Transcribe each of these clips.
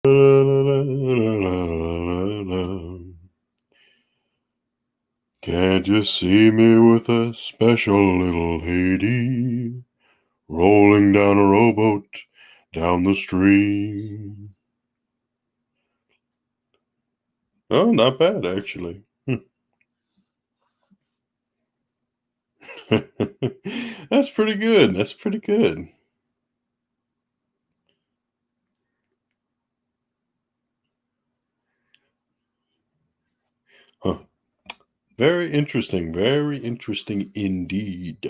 Can't you see me with a special little lady rolling down a rowboat down the stream? Oh, not bad, actually. That's pretty good. That's pretty good. Huh. Very interesting. Very interesting indeed.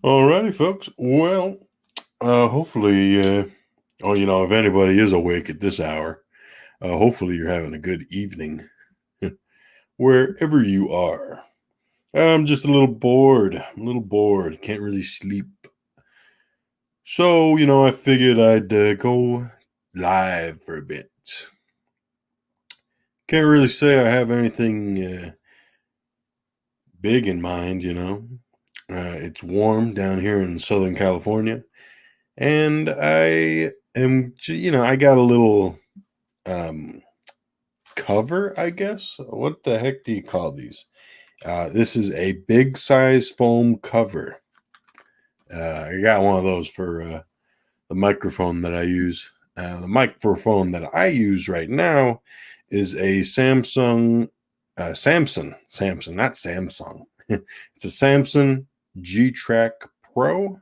Alrighty, folks. Well, hopefully, if anybody is awake at this hour, hopefully you're having a good evening wherever you are. I'm just a little bored. I'm a little bored. Can't really sleep. So, I figured I'd go live for a bit. Can't really say I have anything big in mind. It's warm down here in Southern California. And I got a little cover, I guess. What the heck do you call these? This is a big size foam cover. I got one of those for the microphone that I use. The microphone that I use right now is a Samsung, Samson, not Samsung. It's a Samson G-Track Pro.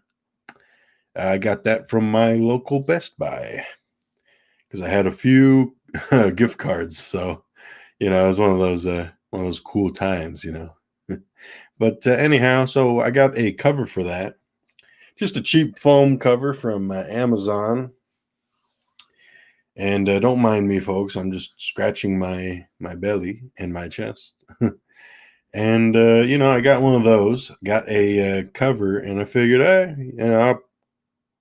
I got that from my local Best Buy because I had a few gift cards. So, it was one of those cool times. But anyhow, so I got a cover for that. Just a cheap foam cover from Amazon. And don't mind me, folks. I'm just scratching my belly and my chest. And I got one of those. Got a cover, and I figured, I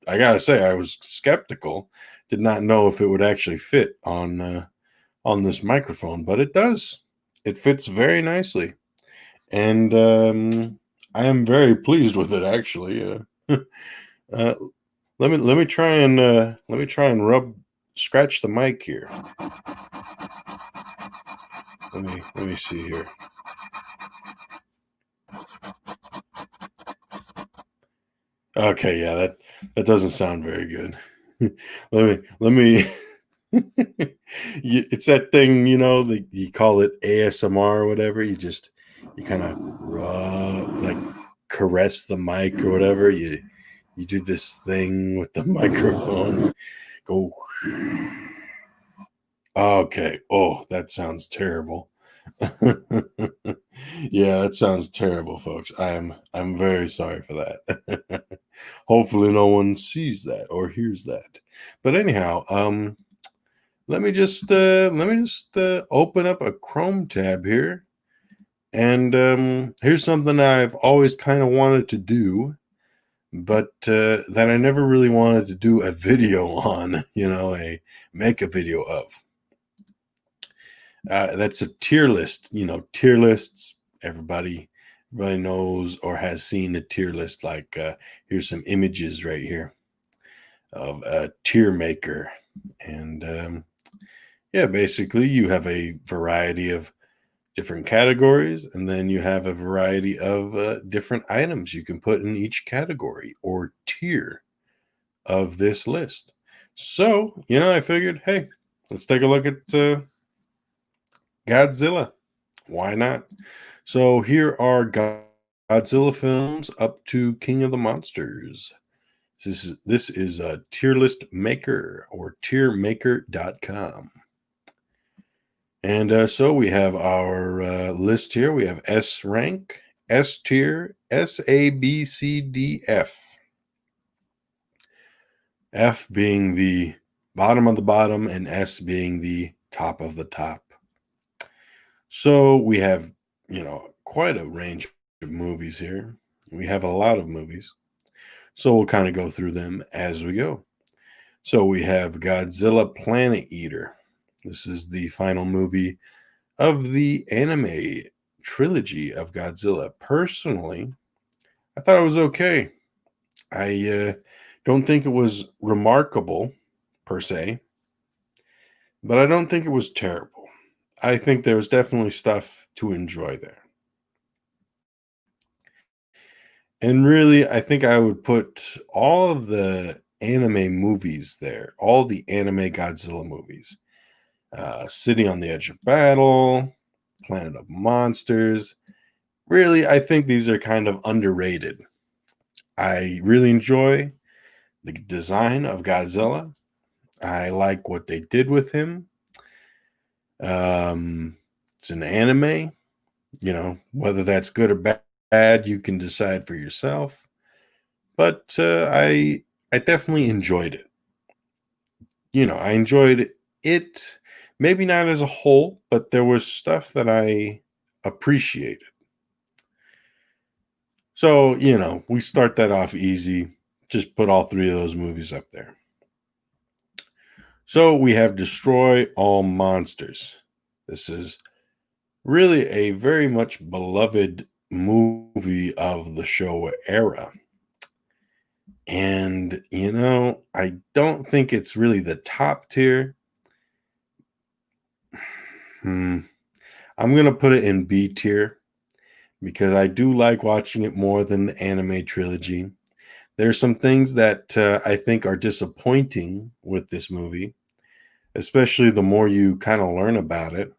gotta say, I was skeptical. Did not know if it would actually fit on this microphone, but it does. It fits very nicely, and I am very pleased with it. Actually, uh, let me try and scratch the mic here. Let me see here. Okay, yeah, that doesn't sound very good. let me. It's that thing, you call it ASMR or whatever. You kind of like caress the mic or whatever. You do this thing with the microphone. Go. Okay. Oh, that sounds terrible. Yeah, that sounds terrible, folks. I'm very sorry for that. Hopefully no one sees that or hears that. But anyhow, let me just open up a Chrome tab here. And here's something I've always kind of wanted to do, but that I never really wanted to do a video on, make a video of. That's a tier list. Tier lists. Everybody knows or has seen a tier list. Like here's some images right here of a tier maker, and yeah, basically you have a variety of different categories, and then you have a variety of different items you can put in each category or tier of this list. So, I figured, hey, let's take a look at Godzilla. Why not? So here are Godzilla films up to King of the Monsters. This is a tier list maker or tiermaker.com. And so we have our list here. We have S rank, S tier, S, A, B, C, D, F. F being the bottom of the bottom and S being the top of the top. So we have, quite a range of movies here. We have a lot of movies. So we'll kind of go through them as we go. So we have Godzilla Planet Eater. This is the final movie of the anime trilogy of Godzilla. Personally, I thought it was okay. I don't think it was remarkable per se, but I don't think it was terrible. I think there was definitely stuff to enjoy there. And really, I think I would put all of the anime movies there, all the anime Godzilla movies. City on the Edge of Battle, Planet of Monsters. Really, I think these are kind of underrated. I really enjoy the design of Godzilla. I like what they did with him. It's an anime, whether that's good or bad, you can decide for yourself. But I definitely enjoyed it. I enjoyed it, maybe not as a whole, but there was stuff that I appreciated. So, we start that off easy. Just put all three of those movies up there. So we have Destroy All Monsters. This is really a very much beloved movie of the Showa era. And, I don't think it's really the top tier. I'm going to put it in B tier because I do like watching it more than the anime trilogy. There's some things that I think are disappointing with this movie, especially the more you kind of learn about it.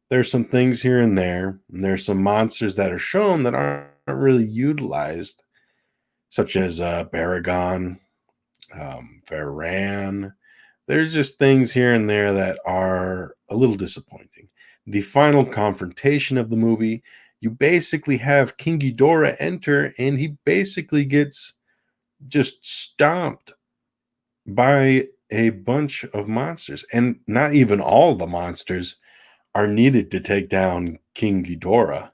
There's some things here and there. And there's some monsters that are shown that aren't really utilized, such as Baragon, Varan. There's just things here and there that are a little disappointing. The final confrontation of the movie, you basically have King Ghidorah enter, and he basically gets just stomped by a bunch of monsters. And not even all the monsters are needed to take down King Ghidorah.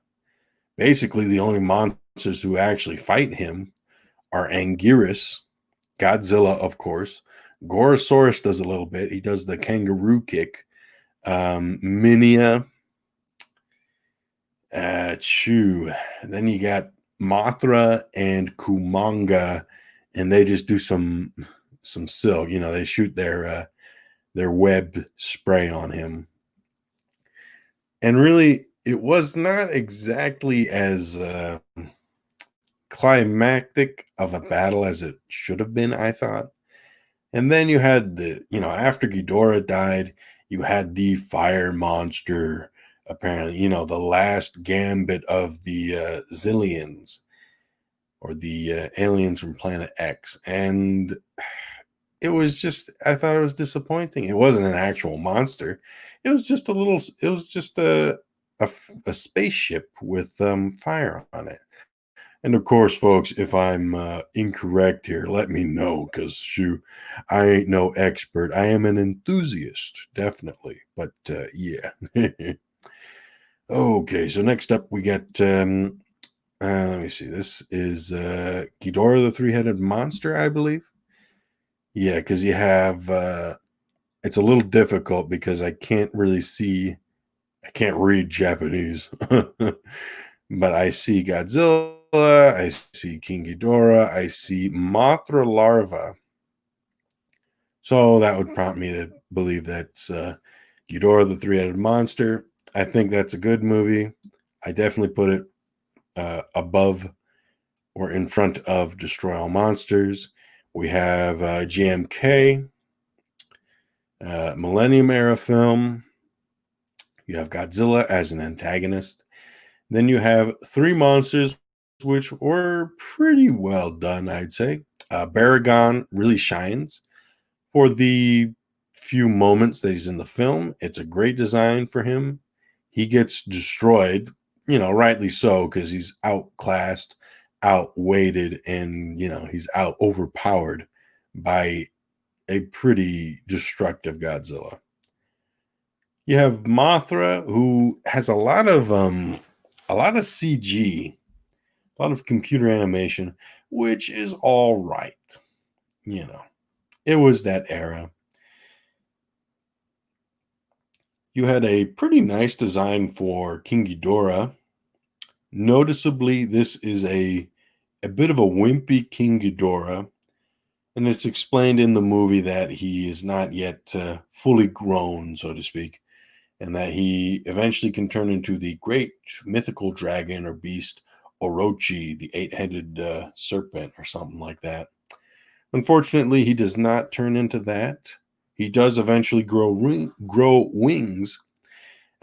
Basically, the only monsters who actually fight him are Anguirus, Godzilla, of course. Gorosaurus does a little bit. He does the kangaroo kick. Minia. Chew. Then you got Mothra and Kumanga, and they just do some silk. They shoot their web spray on him. And really, it was not exactly as climactic of a battle as it should have been, I thought. And then you had after Ghidorah died, you had the fire monster, apparently, the last gambit of the Zillions, or the aliens from Planet X. And it was just, I thought it was disappointing. It wasn't an actual monster. It was just a spaceship with fire on it. And of course, folks, if I'm incorrect here, let me know, because I ain't no expert. I am an enthusiast, definitely. But yeah. Okay, so next up we got, let me see. This is Ghidorah the Three-Headed Monster, I believe. Yeah, because you have, it's a little difficult because I can't read Japanese. But I see Godzilla, I see King Ghidorah, I see Mothra larva. So that would prompt me to believe that's Ghidorah the Three-Headed Monster. I think that's a good movie. I definitely put it above or in front of Destroy All Monsters. We have GMK, Millennium Era film. You have Godzilla as an antagonist. Then you have three monsters, which were pretty well done, I'd say. Baragon really shines for the few moments that he's in the film. It's a great design for him. He gets destroyed, rightly so, because he's outclassed, outweighted, and, he's overpowered by a pretty destructive Godzilla. You have Mothra, who has a lot of CG, a lot of computer animation, which is all right. It was that era. You had a pretty nice design for King Ghidorah. Noticeably, this is a bit of a wimpy King Ghidorah, and it's explained in the movie that he is not yet fully grown, so to speak, and that he eventually can turn into the great mythical dragon or beast Orochi, the eight-headed serpent, or something like that. Unfortunately, he does not turn into that. He does eventually grow wings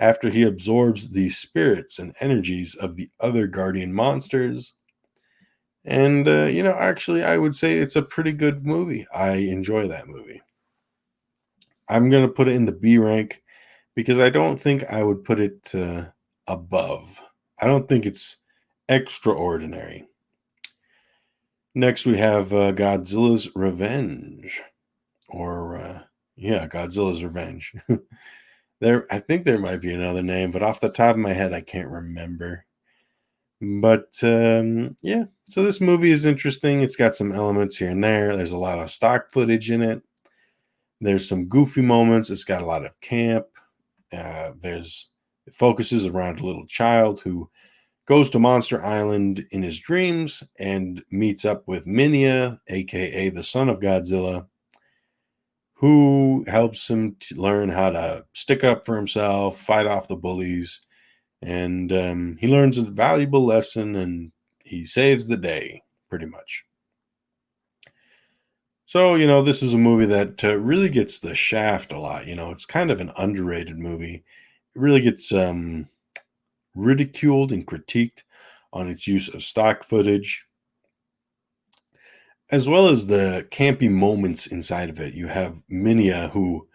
after he absorbs the spirits and energies of the other guardian monsters. And, actually, I would say it's a pretty good movie. I enjoy that movie. I'm going to put it in the B rank because I don't think I would put it above. I don't think it's extraordinary. Next, we have Godzilla's Revenge, or Godzilla's Revenge. I think there might be another name, but off the top of my head, I can't remember. But yeah, so this movie is interesting. It's got some elements here and there. There's a lot of stock footage in it. There's some goofy moments. It's got a lot of camp. It focuses around a little child who goes to Monster Island in his dreams and meets up with Minya, aka the son of Godzilla, who helps him to learn how to stick up for himself, fight off the bullies, and he learns a valuable lesson and he saves the day, pretty much. So, this is a movie that really gets the shaft a lot. It's kind of an underrated movie. It really gets ridiculed and critiqued on its use of stock footage, as well as the campy moments inside of it. You have Minya, who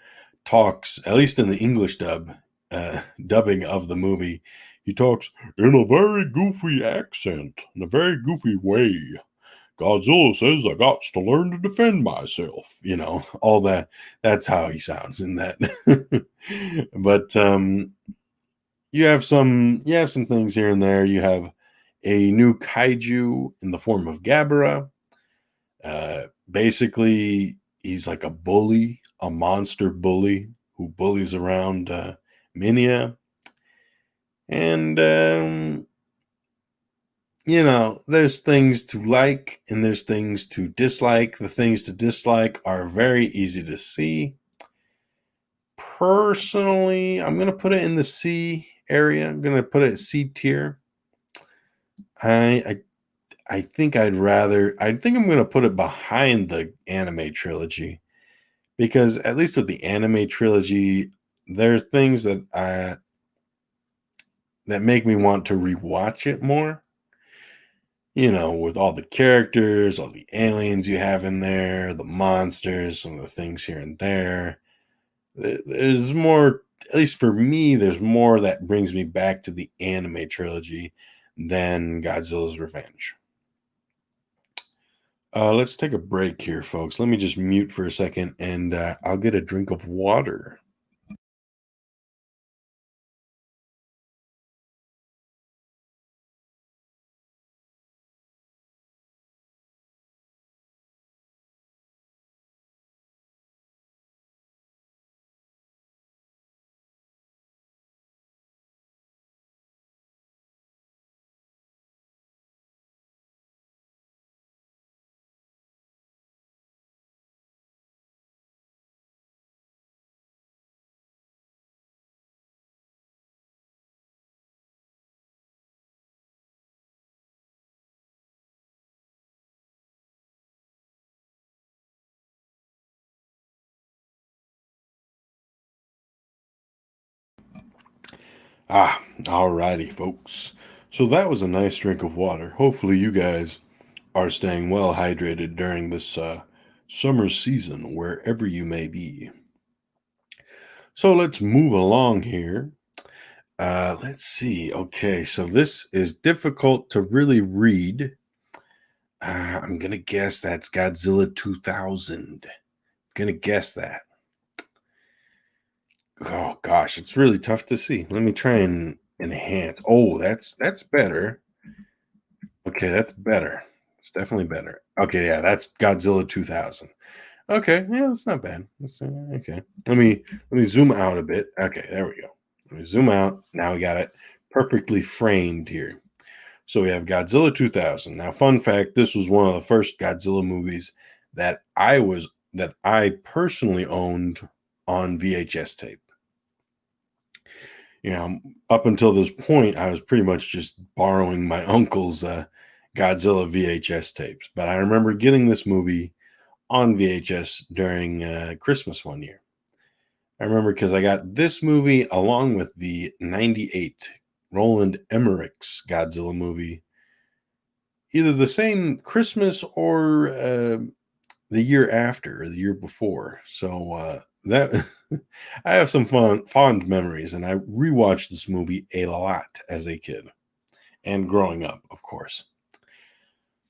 talks, at least in the English dubbing of the movie, he talks in a very goofy accent, in a very goofy way. Godzilla says I got to learn to defend myself. All that. That's how he sounds in that. But you have some things here and there. You have a new kaiju in the form of Gabara. Basically, he's like a bully, a monster bully who bullies around Minya. And, there's things to like and there's things to dislike. The things to dislike are very easy to see. Personally, I'm going to put it in the C area. I'm going to put it C tier. I think I think I'm going to put it behind the anime trilogy, because at least with the anime trilogy, there are things that make me want to rewatch it more. With all the characters, all the aliens you have in there, the monsters, some of the things here and there. There's more, at least for me, there's more that brings me back to the anime trilogy than Godzilla's Revenge. Let's take a break here, folks. Let me just mute for a second and I'll get a drink of water. Alrighty, folks. So that was a nice drink of water. Hopefully, you guys are staying well hydrated during this summer season, wherever you may be. So let's move along here. Let's see. Okay, so this is difficult to really read. I'm going to guess that's Godzilla 2000. Gonna guess that. Oh gosh, it's really tough to see. Let me try and enhance. Oh, that's better. Okay, that's better. It's definitely better. Okay, yeah, that's Godzilla 2000. Okay, yeah, that's not bad. Okay. Let me zoom out a bit. Okay, there we go. Let me zoom out. Now we got it perfectly framed here. So we have Godzilla 2000. Now, fun fact, this was one of the first Godzilla movies that I personally owned on VHS tape. Up until this point, I was pretty much just borrowing my uncle's Godzilla VHS tapes. But I remember getting this movie on VHS during Christmas one year. I remember because I got this movie along with the 98 Roland Emmerich's Godzilla movie, either the same Christmas or the year after or the year before. So that I have some fond memories, and I rewatched this movie a lot as a kid and growing up, of course.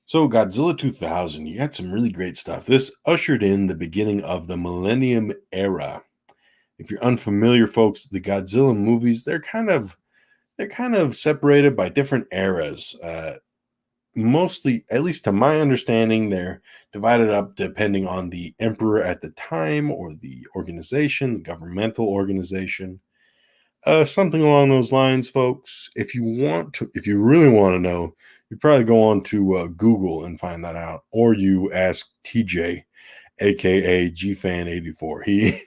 So Godzilla 2000, you got some really great stuff. This ushered in the beginning of the Millennium Era. If you're unfamiliar, folks, the Godzilla movies, they're kind of separated by different eras. Mostly, at least to my understanding, they're divided up depending on the emperor at the time or the organization, the governmental organization. Something along those lines, folks. If you really want to know, you probably go on to Google and find that out, or you ask TJ, aka GFan84.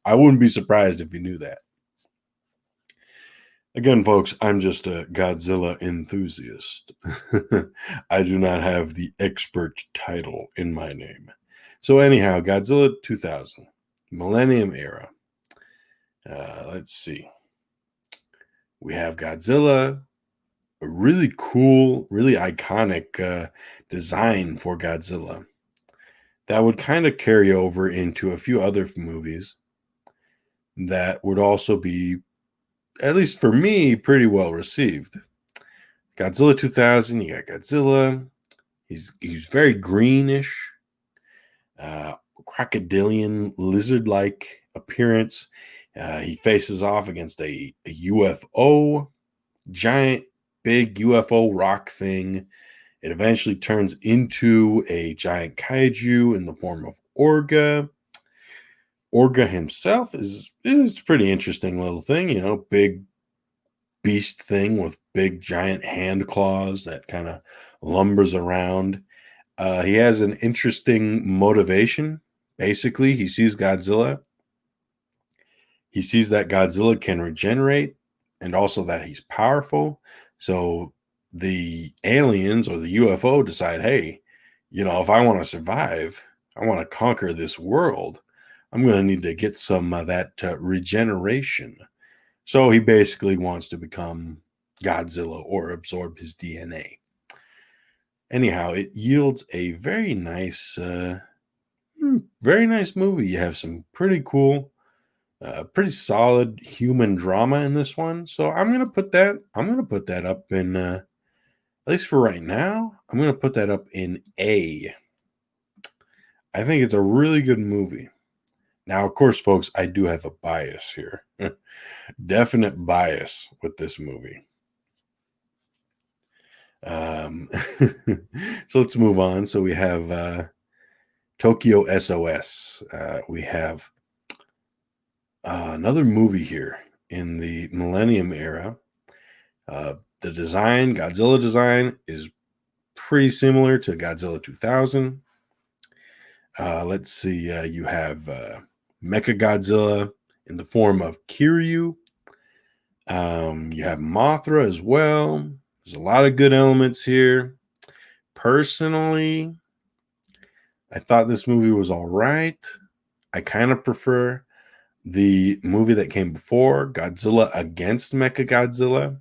I wouldn't be surprised if he knew that. Again, folks, I'm just a Godzilla enthusiast. I do not have the expert title in my name. So anyhow, Godzilla 2000, Millennium Era. Let's see. We have Godzilla, a really cool, really iconic design for Godzilla that would kind of carry over into a few other movies that would also be, at least for me, pretty well received. Godzilla 2000, you got Godzilla. He's very greenish, crocodilian, lizard-like appearance. He faces off against a UFO, giant, big UFO rock thing. It eventually turns into a giant kaiju in the form of Orga. Orga himself is a pretty interesting little thing, big beast thing with big giant hand claws that kind of lumbers around. He has an interesting motivation. Basically, he sees Godzilla. He sees that Godzilla can regenerate and also that he's powerful. So the aliens or the UFO decide, hey, if I want to survive, I want to conquer this world, I'm going to need to get some of that regeneration. So he basically wants to become Godzilla or absorb his DNA. Anyhow, it yields a very nice movie. You have some pretty cool, pretty solid human drama in this one. So I'm gonna put that up in at least for right now. I'm gonna put that up in A. I think it's a really good movie. Now, of course, folks, I do have a bias here. Definite bias with this movie. So let's move on. So we have Tokyo SOS. We have another movie here in the Millennium Era. The Godzilla design, is pretty similar to Godzilla 2000. Let's see. You have Mechagodzilla in the form of Kiryu. You have Mothra as well. There's a lot of good elements here. Personally, I thought this movie was all right. I kind of prefer the movie that came before, Godzilla Against Mechagodzilla.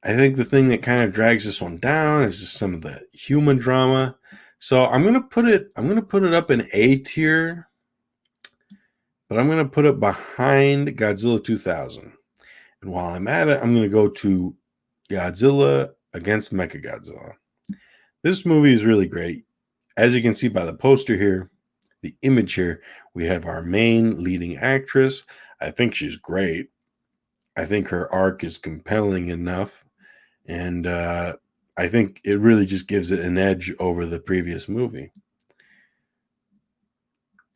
I think the thing that kind of drags this one down is just some of the human drama. So I'm gonna put it up in A tier, but I'm gonna put it behind Godzilla 2000. And while I'm at it, I'm gonna go to Godzilla Against Mechagodzilla. This movie is really great. As you can see by the poster here, the image here, we have our main leading actress. I think she's great. I think her arc is compelling enough. And I think it really just gives it an edge over the previous movie.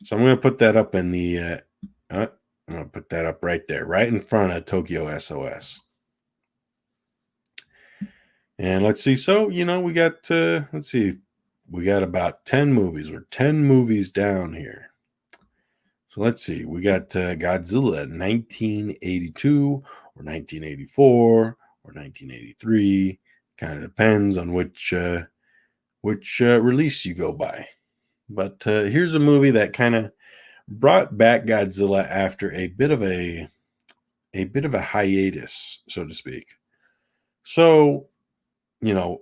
So I'm going to put that up in the, I'm going to put that up right there, right in front of Tokyo SOS. And let's see. So, we got, let's see, we got about 10 movies. We're 10 movies down here. So let's see. We got Godzilla 1982 or 1984 or 1983. Kind of depends on which release you go by. But here's a movie that kind of brought back Godzilla after a bit of a hiatus, so to speak. So,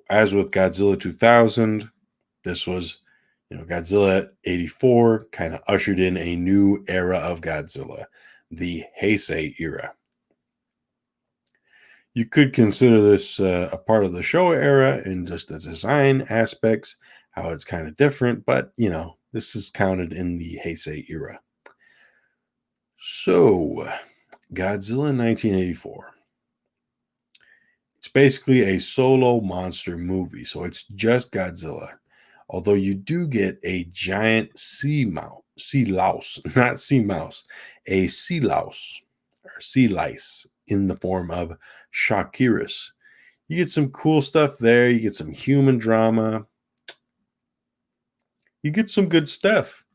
as with Godzilla 2000, this was, Godzilla 84 kind of ushered in a new era of Godzilla, the Heisei era. You could consider this a part of the Showa era in just the design aspects, how it's kind of different, but, this is counted in the Heisei era. So, Godzilla 1984. It's basically a solo monster movie, so it's just Godzilla. Although you do get a giant sea louse, not sea mouse, a sea louse or sea lice in the form of Shakirus. You get some cool stuff there. You get some human drama. You get some good stuff.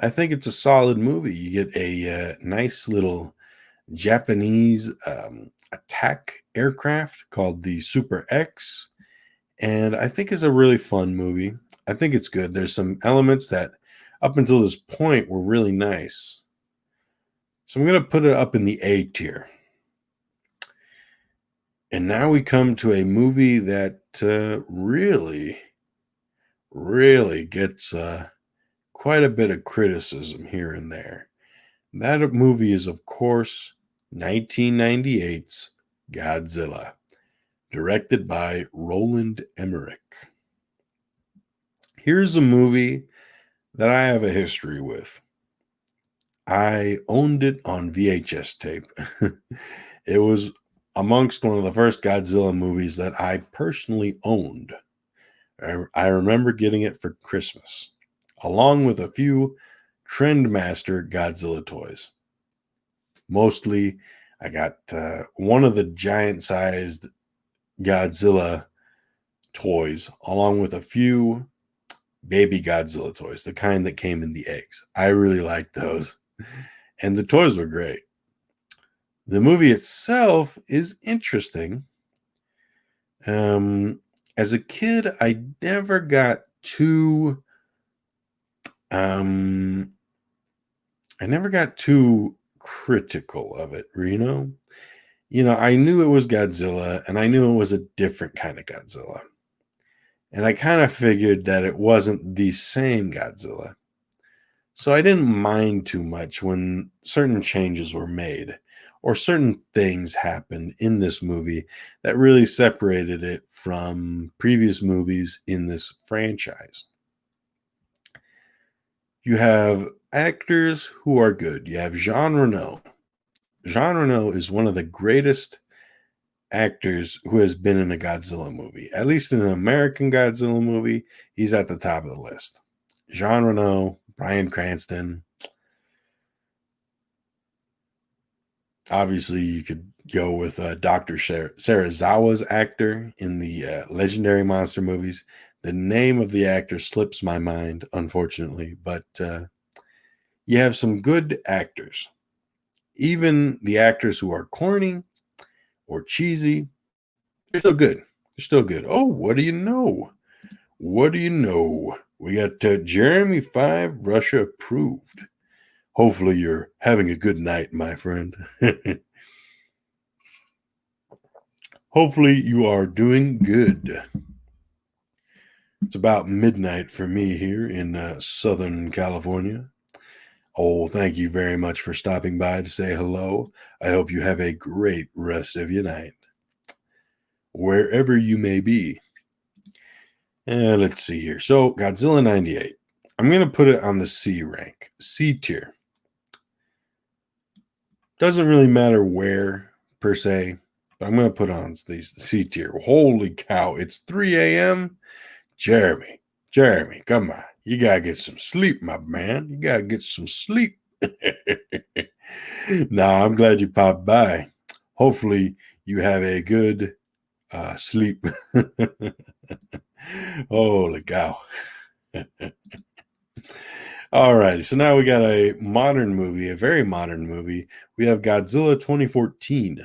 I think it's a solid movie. You get a nice little Japanese attack aircraft called the Super X. And I think it's a really fun movie. I think it's good. There's some elements that up until this point were really nice. So I'm going to put it up in the A tier. And now we come to a movie that really, really gets quite a bit of criticism here and there. That movie is, of course, 1998's Godzilla, directed by Roland Emmerich. Here's a movie that I have a history with. I owned it on VHS tape. It was amongst one of the first Godzilla movies that I personally owned. I remember getting it for Christmas, along with a few Trendmaster Godzilla toys. Mostly, I got one of the giant-sized Godzilla toys, along with a few baby Godzilla toys, the kind that came in the eggs. I really liked those. And the toys were great. The movie itself is interesting. As a kid, I never got too critical of it, I knew it was Godzilla, and I knew it was a different kind of Godzilla. And I kind of figured that it wasn't the same Godzilla. So I didn't mind too much when certain changes were made or certain things happened in this movie that really separated it from previous movies in this franchise. You have actors who are good. You have Jean Reno. Jean Reno is one of the greatest actors who has been in a Godzilla movie. At least in an American Godzilla movie, he's at the top of the list. Jean Reno, Bryan Cranston. Obviously, you could go with Dr. Serizawa's actor in the legendary monster movies. The name of the actor slips my mind, unfortunately, but you have some good actors. Even the actors who are corny or cheesy, they're still good. They're still good. Oh, what do you know? What do you know? We got Jeremy 5, Russia approved. Hopefully you're having a good night, my friend. Hopefully you are doing good. It's about midnight for me here in Southern California. Oh, thank you very much for stopping by to say hello. I hope you have a great rest of your night, wherever you may be. And let's see here. So, Godzilla 98. I'm going to put it on the C rank, C tier. Doesn't really matter where, per se, but I'm going to put on the C tier. Holy cow, it's 3 a.m.? Jeremy, come on. You got to get some sleep, my man. You got to get some sleep. Nah, I'm glad you popped by. Hopefully, you have a good sleep. Holy cow. All right, so now we got a modern movie, a very modern movie. We have Godzilla 2014.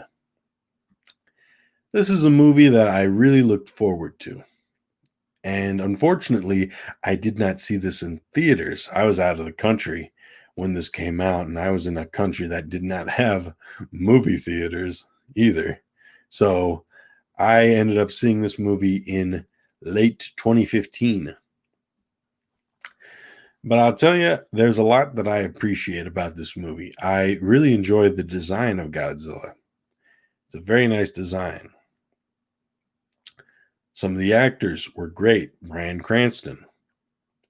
This is a movie that I really looked forward to. And unfortunately, I did not see this in theaters. I was out of the country when this came out, and I was in a country that did not have movie theaters either. So I ended up seeing this movie in late 2015. But I'll tell you, there's a lot that I appreciate about this movie. I really enjoy the design of Godzilla. It's a very nice design. Some of the actors were great. Bryan Cranston,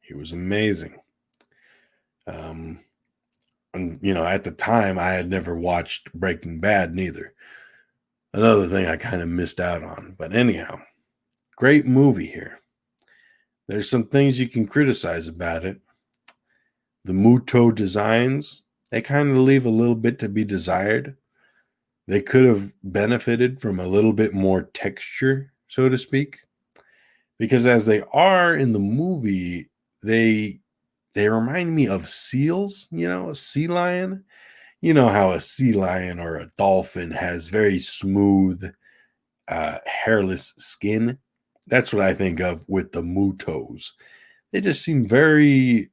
he was amazing. And at the time, I had never watched Breaking Bad neither. Another thing I kind of missed out on. But anyhow, great movie here. There's some things you can criticize about it. The Muto designs, they kind of leave a little bit to be desired. They could have benefited from a little bit more texture, so to speak. Because as they are in the movie, they remind me of seals, a sea lion. You know how a sea lion or a dolphin has very smooth, hairless skin? That's what I think of with the Mutos. They just seem very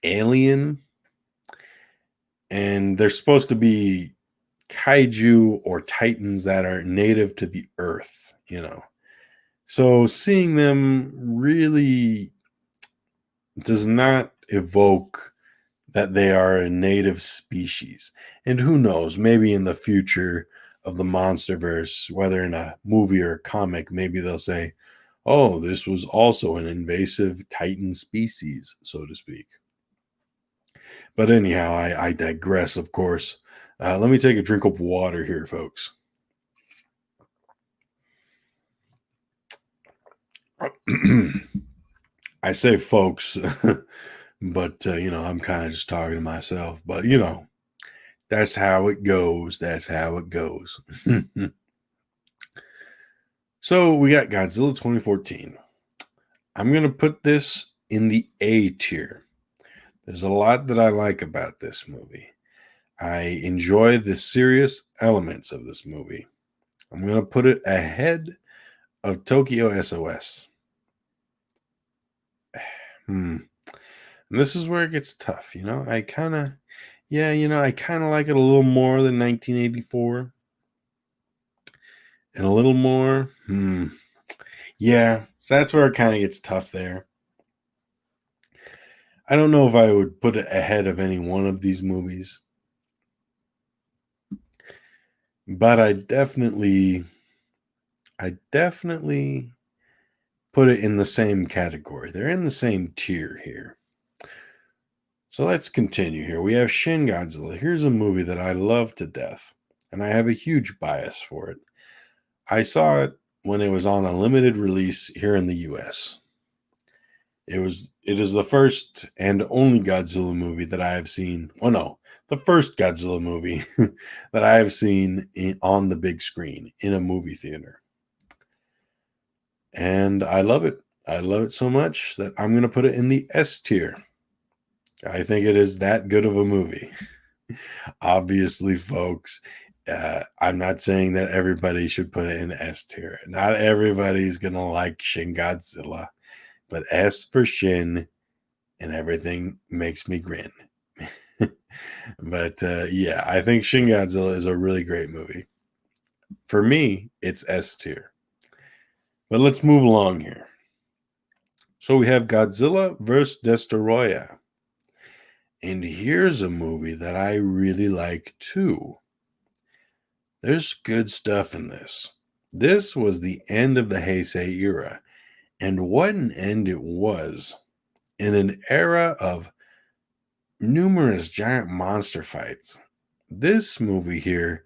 alien, and they're supposed to be kaiju or titans that are native to the earth. So seeing them really does not evoke that they are a native species. And who knows, maybe in the future of the Monsterverse, whether in a movie or a comic, maybe they'll say, oh, this was also an invasive titan species, so to speak. But anyhow, I digress, of course. Let me take a drink of water here, folks. I say folks, but, I'm kind of just talking to myself. But, that's how it goes. That's how it goes. So we got Godzilla 2014. I'm going to put this in the A tier. There's a lot that I like about this movie. I enjoy the serious elements of this movie. I'm going to put it ahead of Tokyo SOS. And this is where it gets tough. I kind of like it a little more than 1984. And a little more. Yeah, so that's where it kind of gets tough there. I don't know if I would put it ahead of any one of these movies. But I definitely put it in the same category. They're in the same tier here. So let's continue here. We have Shin Godzilla. Here's a movie that I love to death, and I have a huge bias for it. I saw it when it was on a limited release here in the US. It is the first and only Godzilla movie that I have seen. Well, no, the first Godzilla movie that I have seen on the big screen in a movie theater. And I love it. I love it so much that I'm going to put it in the S tier. I think it is that good of a movie. Obviously, folks, I'm not saying that everybody should put it in S tier. Not everybody's going to like Shin Godzilla, but S for Shin and everything makes me grin. But yeah, I think Shin Godzilla is a really great movie. For me, it's S tier. But let's move along here. So we have Godzilla vs. Destoroyah. And here's a movie that I really like too. There's good stuff in this. This was the end of the Heisei era. And what an end it was. In an era of numerous giant monster fights. This movie here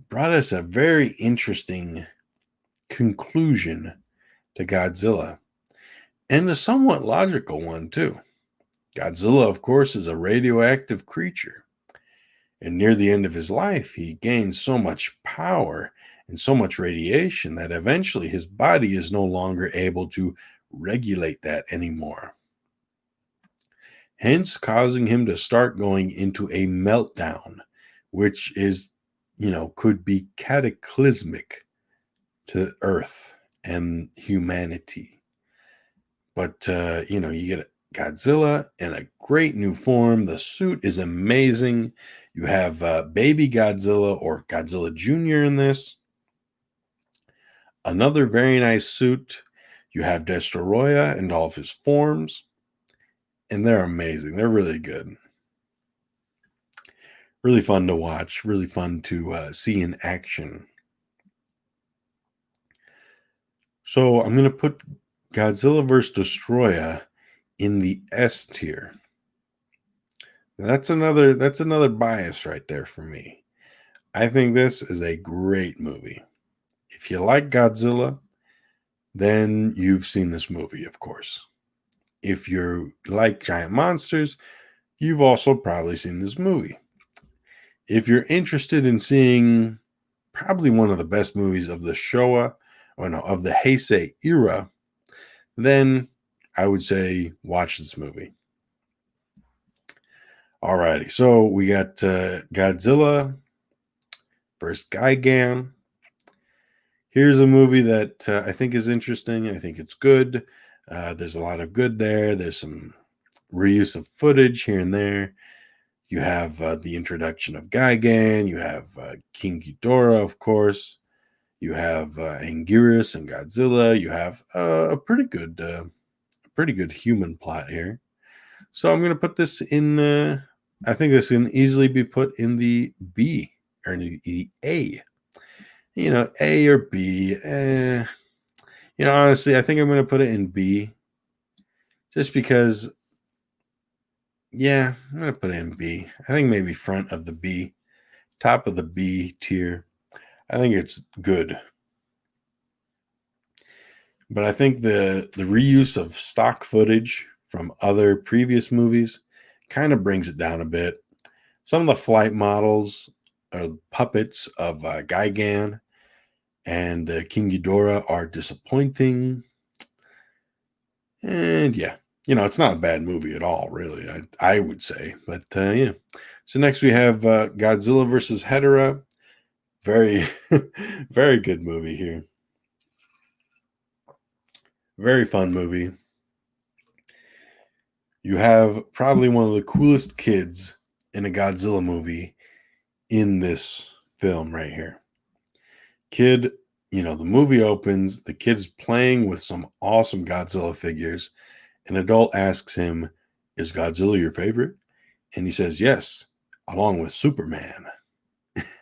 brought us a very interesting conclusion to Godzilla. And a somewhat logical one too. Godzilla, of course, is a radioactive creature. And near the end of his life, he gains so much power and so much radiation that eventually his body is no longer able to regulate that anymore, hence causing him to start going into a meltdown, which is, could be cataclysmic to Earth and humanity. But, you get Godzilla in a great new form. The suit is amazing. You have baby Godzilla or Godzilla Jr. in this. Another very nice suit. You have Destoroyah and all of his forms. And they're amazing. They're really good. Really fun to watch. Really fun to see in action. So I'm going to put Godzilla vs. Destoroyah in the S tier. That's another bias right there for me. I think this is a great movie. If you like Godzilla, then you've seen this movie, of course. If you like giant monsters, you've also probably seen this movie. If you're interested in seeing probably one of the best movies of the Showa, of the Heisei era, then I would say watch this movie. Alrighty, so we got Godzilla versus Gigan. Here's a movie that I think is interesting. I think it's good. There's a lot of good there. There's some reuse of footage here and there. You have the introduction of Gigan. You have King Ghidorah, of course. You have Anguirus and Godzilla. You have a pretty good human plot here. So I'm going to put this in. I think this can easily be put in the B or the A. A or B. Honestly, I think I'm going to put it in B. Just because, I'm going to put it in B. I think maybe front of the B, top of the B tier. I think it's good. But I think the reuse of stock footage from other previous movies kind of brings it down a bit. Some of the flight models are puppets of Gigan and King Ghidorah are disappointing. And it's not a bad movie at all, really, I would say. But yeah. So next we have Godzilla versus Hedorah. Very, very good movie here. Very fun movie. You have probably one of the coolest kids in a Godzilla movie in this film right here. Kid, the movie opens, the kid's playing with some awesome Godzilla figures. An adult asks him, "Is Godzilla your favorite?" And he says, "Yes, along with Superman."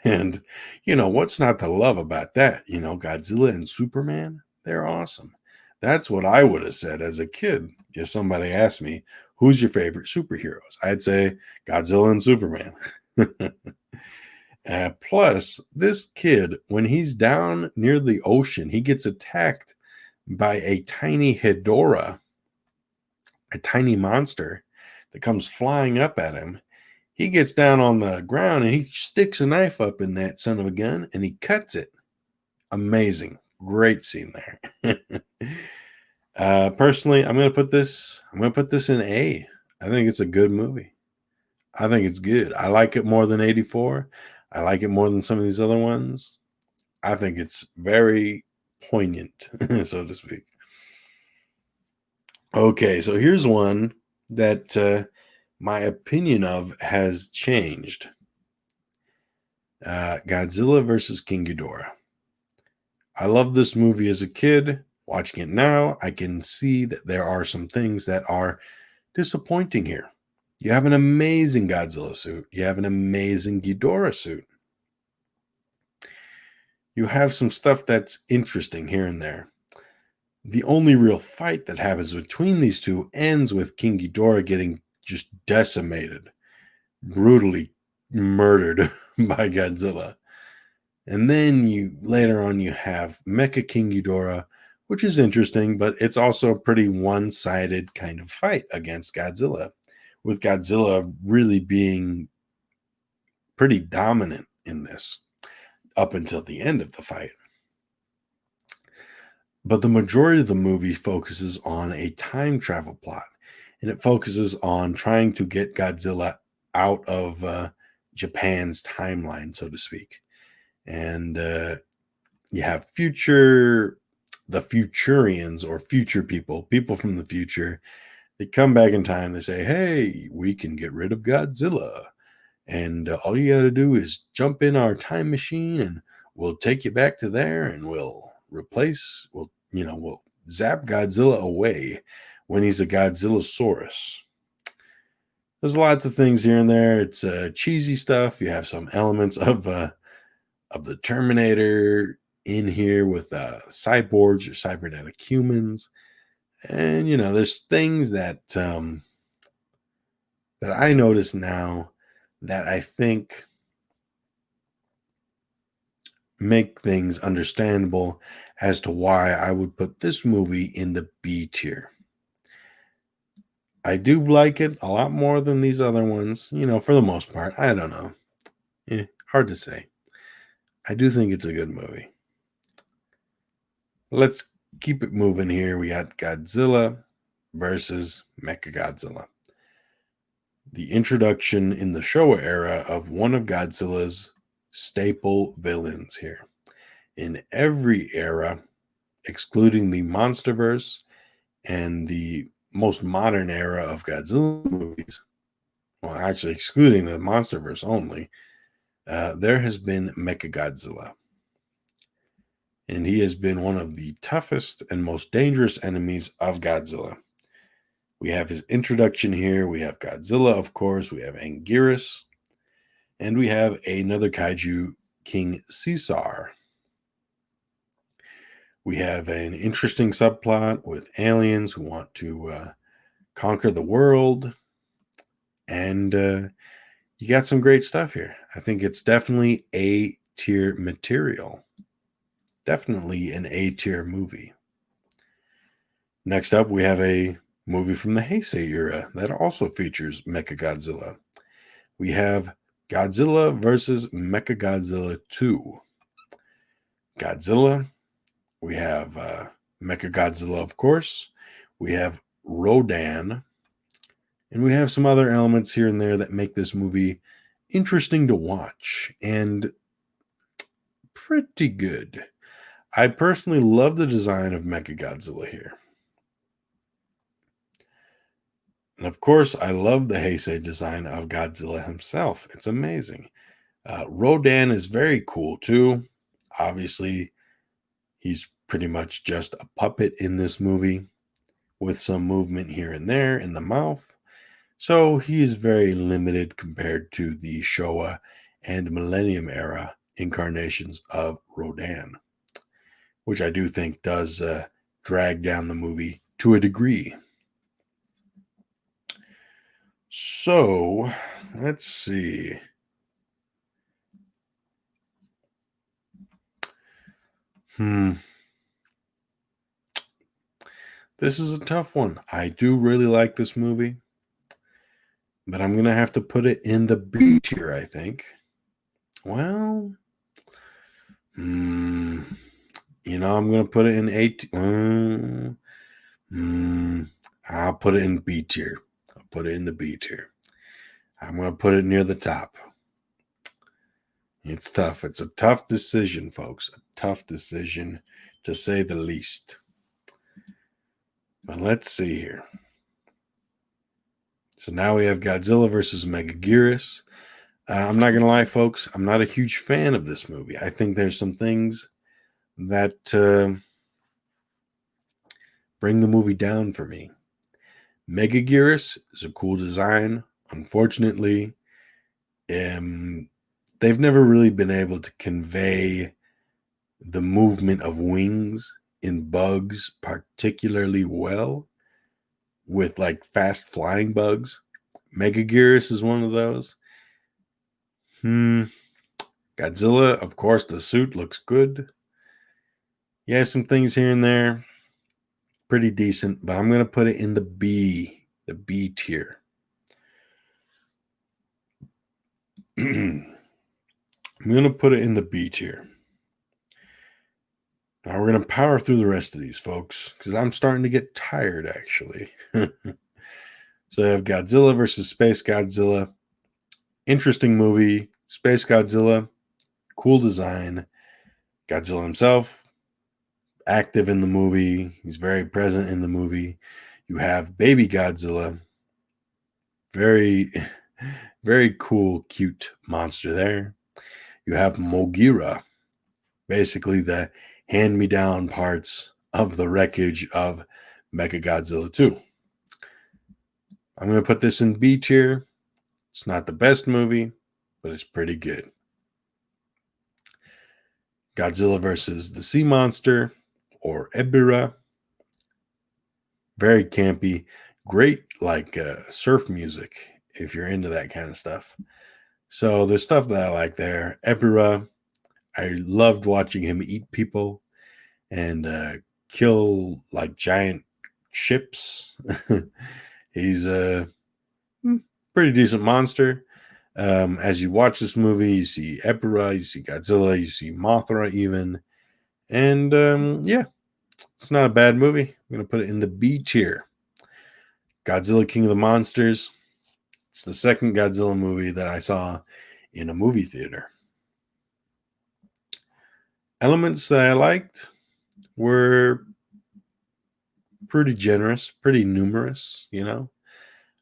And, what's not to love about that? Godzilla and Superman, they're awesome. That's what I would have said as a kid if somebody asked me, "Who's your favorite superheroes?" I'd say Godzilla and Superman. Plus, this kid, when he's down near the ocean, he gets attacked by a tiny Hedorah, a tiny monster that comes flying up at him. He gets down on the ground and he sticks a knife up in that son of a gun and he cuts it. Amazing. Great scene there. Personally, I'm going to put this in A. I think it's a good movie. I think it's good. I like it more than 84. I like it more than some of these other ones. I think it's very poignant, so to speak. Okay, so here's one that my opinion of has changed. Godzilla versus King Ghidorah. I love this movie as a kid. Watching it now, I can see that there are some things that are disappointing here. You have an amazing Godzilla suit. You have an amazing Ghidorah suit. You have some stuff that's interesting here and there. The only real fight that happens between these two ends with King Ghidorah getting just decimated, brutally murdered by Godzilla. And then later on you have Mecha King Ghidorah, which is interesting, but it's also a pretty one-sided kind of fight against Godzilla, with Godzilla really being pretty dominant in this. up until the end of the fight. But the majority of the movie focuses on a time travel plot, and it focuses on trying to get Godzilla out of Japan's timeline, so to speak. And you have the Futurians, or future people from the future. They come back in time. They say, "Hey, we can get rid of Godzilla, and all you got to do is jump in our time machine, and we'll take you back to there, and we'll zap Godzilla away when he's a Godzillasaurus." There's lots of things here and there. It's cheesy stuff. You have some elements of the Terminator in here with cyborgs or cybernetic humans, and there's things that that I notice now that I think make things understandable as to why I would put this movie in the B tier. I do like it a lot more than these other ones, for the most part. I don't know. Hard to say. I do think it's a good movie. Let's keep it moving here. We got Godzilla versus Mechagodzilla. The introduction in the Showa era of one of Godzilla's staple villains here. In every era, excluding the MonsterVerse and the most modern era of Godzilla movies, well, actually excluding the MonsterVerse only, there has been Mechagodzilla. And he has been one of the toughest and most dangerous enemies of Godzilla. We have his introduction here. We have Godzilla, of course. We have Anguirus. And we have another kaiju, King Caesar. We have an interesting subplot with aliens who want to conquer the world. And you got some great stuff here. I think it's definitely A-tier material. Definitely an A-tier movie. Next up, we have a movie from the Heisei era that also features Mechagodzilla. We have Godzilla versus Mechagodzilla 2. Godzilla. We have Mechagodzilla, of course. We have Rodan. And we have some other elements here and there that make this movie interesting to watch and pretty good. I personally love the design of Mechagodzilla here. And of course, I love the Heisei design of Godzilla himself. It's amazing. Rodan is very cool too. Obviously, he's pretty much just a puppet in this movie with some movement here and there in the mouth. So he is very limited compared to the Showa and Millennium era incarnations of Rodan, which I do think does drag down the movie to a degree. So, let's see. This is a tough one. I do really like this movie, but I'm going to have to put it in the B tier, I think. Well, I'm going to put it in A. I'll put it in B tier. I'll put it in the B tier. I'm going to put it near the top. It's tough. It's a tough decision, folks. A tough decision, to say the least. But let's see here. So now we have Godzilla versus Megaguirus. I'm not going to lie, folks. I'm not a huge fan of this movie. I think there's some things that bring the movie down for me. Megaguirus is a cool design. Unfortunately, they've never really been able to convey the movement of wings in bugs particularly well with like fast flying bugs. Megaguirus is one of those. Godzilla, of course, the suit looks good. Yeah, some things here and there. Pretty decent, but I'm going to put it in the B tier. I'm going to put it in the B tier. Now we're going to power through the rest of these, folks, because I'm starting to get tired, actually. So I have Godzilla versus Space Godzilla. Interesting movie. Space Godzilla, cool design. Godzilla himself, active in the movie. He's very present in the movie. You have Baby Godzilla. Very, very cool, cute monster there. You have Mogira, basically the hand-me-down parts of the wreckage of Mechagodzilla 2. I'm going to put this in B tier. It's not the best movie, but it's pretty good. Godzilla versus the Sea Monster, or Ebirah. Very campy. Great, like surf music, if you're into that kind of stuff. So there's stuff that I like there. Ebirah, I loved watching him eat people and kill like giant ships. He's a pretty decent monster. As you watch this movie, you see Ebirah, you see Godzilla, you see Mothra even. And yeah, it's not a bad movie. I'm going to put it in the B tier. Godzilla King of the Monsters. It's the second Godzilla movie that I saw in a movie theater. Elements that I liked were pretty generous, pretty numerous, you know.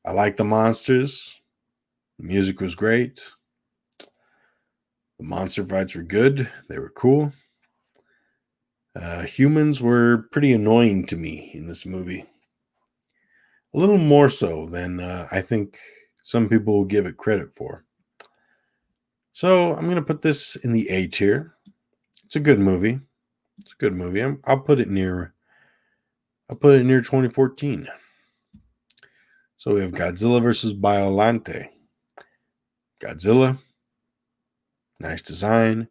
I liked the monsters. The music was great. The monster fights were good. They were cool. Humans were pretty annoying to me in this movie. A little more so than I think some people will give it credit for. So I'm going to put this in the A tier. It's a good movie. It's a good movie. I'll put it near 2014. So we have Godzilla versus Biollante. Godzilla, nice design.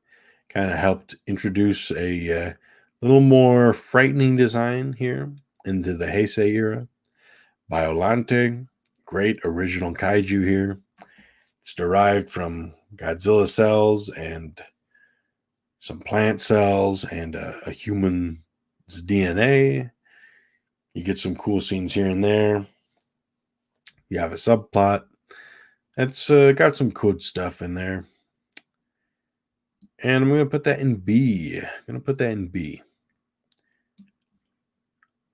Kind of helped introduce a little more frightening design here into the Heisei era. Biollante, great original kaiju here. It's derived from Godzilla cells and some plant cells and a human's DNA. You get some cool scenes here and there. You have a subplot. It's got some good stuff in there. And I'm going to put that in B.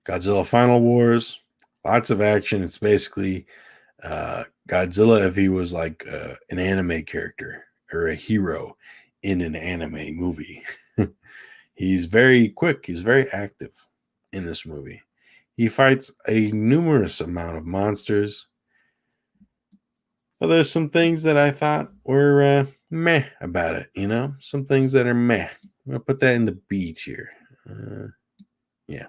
Godzilla Final Wars. Lots of action. It's basically Godzilla if he was like an anime character or a hero in an anime movie. He's very quick. He's very active in this movie. He fights a numerous amount of monsters. Well, there's some things that I thought were meh about it, you know? Some things that are meh. I'm going to put that in the B tier. Yeah.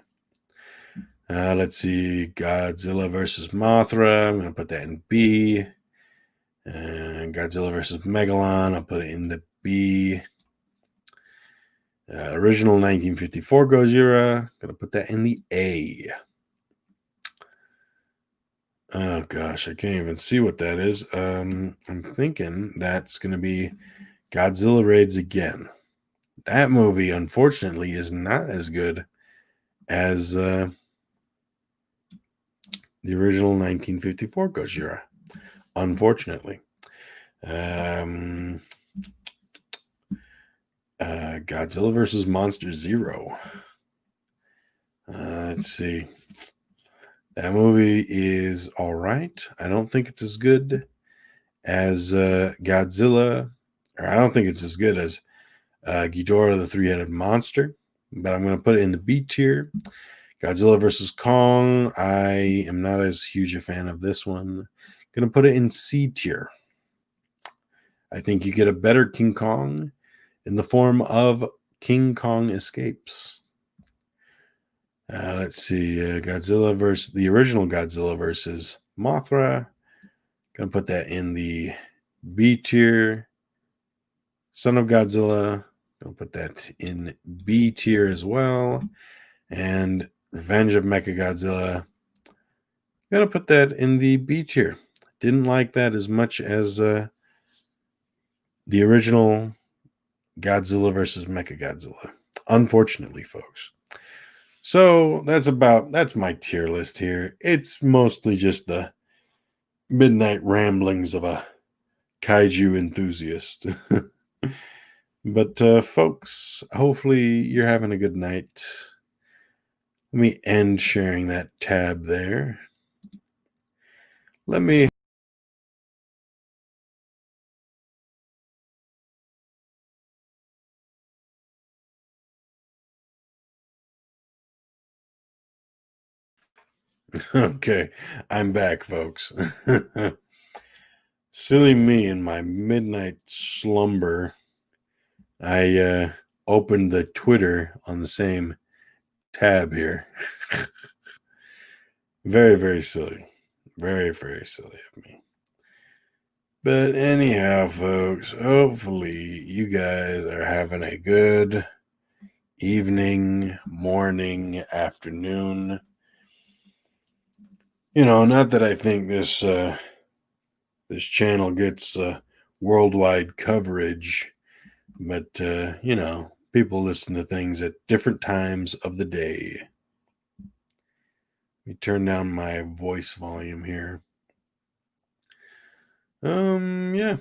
Let's see. Godzilla versus Mothra. I'm going to put that in B. Godzilla versus Megalon. I'll put it in the B. Original 1954 Gojira. Going to put that in the A. Oh gosh, I can't even see what that is. I'm thinking that's going to be Godzilla Raids Again. That movie, unfortunately, is not as good as the original 1954 Gojira. Unfortunately. Godzilla versus Monster Zero. Let's see. That movie is all right. I don't think it's as good as Godzilla, or I don't think it's as good as Ghidorah the Three-Headed Monster, but I'm going to put it in the B tier. Godzilla versus Kong. I am not as huge a fan of this one. Going to put it in C tier. I think you get a better King Kong in the form of King Kong Escapes. Let's see. Godzilla versus the original Godzilla versus Mothra. Going to put that in the B tier. Son of Godzilla. Going to put that in B tier as well. And Revenge of Mechagodzilla. Going to put that in the B tier. Didn't like that as much as the original Godzilla versus Mechagodzilla. Unfortunately, folks. So that's my tier list here. It's mostly just the midnight ramblings of a kaiju enthusiast. But folks, hopefully you're having a good night. Let me end sharing that tab there. Let me Okay, I'm back, folks. Silly me in my midnight slumber. I opened the Twitter on the same tab here. Very, very silly. Very, very silly of me. But anyhow, folks, hopefully you guys are having a good evening, morning, afternoon. Not that I think this channel gets worldwide coverage, but people listen to things at different times of the day. Let me turn down my voice volume here. Yeah.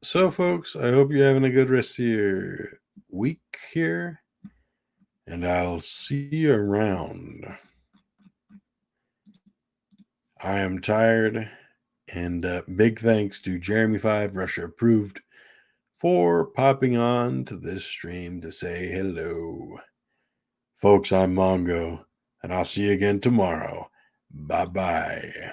So, folks, I hope you're having a good rest of your week here, and I'll see you around. I am tired, and big thanks to Jeremy5 Russia Approved for popping on to this stream to say hello. Folks, I'm Mongo, and I'll see you again tomorrow. Bye-bye.